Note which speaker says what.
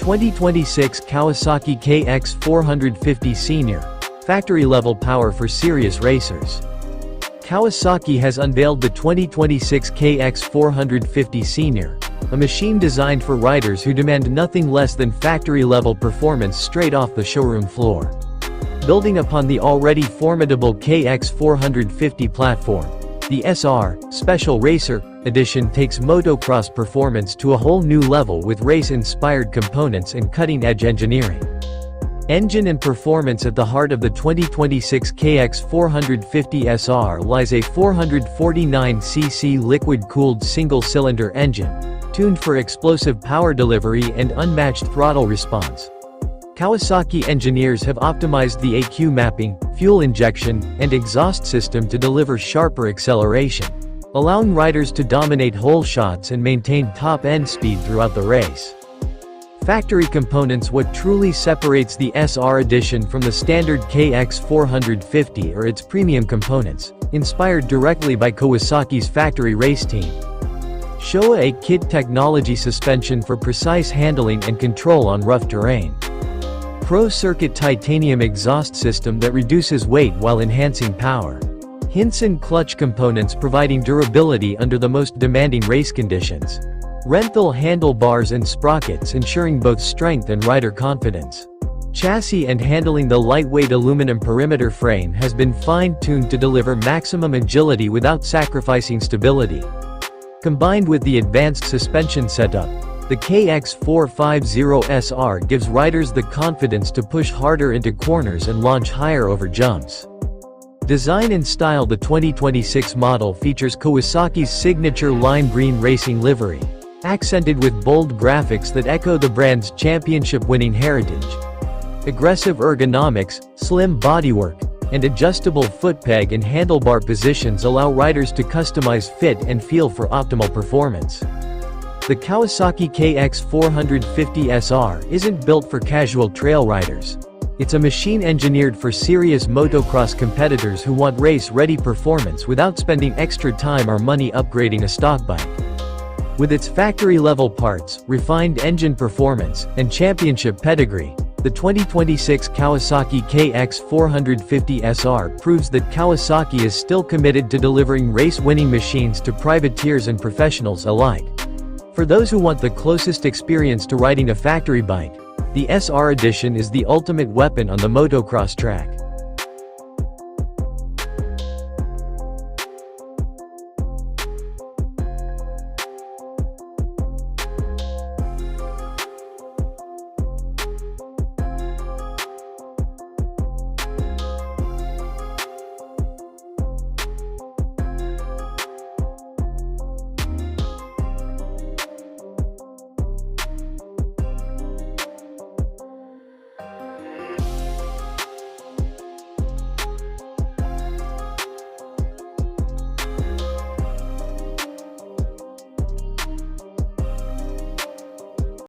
Speaker 1: 2026 Kawasaki KX 450 Senior. Factory-level power for serious racers. Kawasaki has unveiled the 2026 KX 450 Senior, a machine designed for riders who demand nothing less than factory-level performance straight off the showroom floor. Building upon the already formidable KX 450 platform, the SR Special Racer Edition takes motocross performance to a whole new level with race-inspired components and cutting-edge engineering. Engine and performance. At the heart of the 2026 KX 450 SR lies a 449cc liquid-cooled single-cylinder engine, tuned for explosive power delivery and unmatched throttle response. Kawasaki engineers have optimized the ECU mapping, fuel injection, and exhaust system to deliver sharper acceleration, allowing riders to dominate hole shots and maintain top-end speed throughout the race. Factory components. What truly separates the SR Edition from the standard KX 450 are its premium components, inspired directly by Kawasaki's factory race team. Showa A-Kit technology suspension for precise handling and control on rough terrain. Pro-circuit titanium exhaust system that reduces weight while enhancing power. Hinson clutch components providing durability under the most demanding race conditions. Renthal handlebars and sprockets ensuring both strength and rider confidence. Chassis and handling. The lightweight aluminum perimeter frame has been fine-tuned to deliver maximum agility without sacrificing stability. Combined with the advanced suspension setup, the KX 450 SR gives riders the confidence to push harder into corners and launch higher over jumps. Design and style. The 2026 model features Kawasaki's signature lime green racing livery, accented with bold graphics that echo the brand's championship-winning heritage. Aggressive ergonomics, slim bodywork, and adjustable foot peg and handlebar positions allow riders to customize fit and feel for optimal performance. The Kawasaki KX 450 SR isn't built for casual trail riders. It's a machine engineered for serious motocross competitors who want race-ready performance without spending extra time or money upgrading a stock bike. With its factory-level parts, refined engine performance, and championship pedigree, the 2026 Kawasaki KX 450 SR proves that Kawasaki is still committed to delivering race-winning machines to privateers and professionals alike. For those who want the closest experience to riding a factory bike, the SR Edition is the ultimate weapon on the motocross track.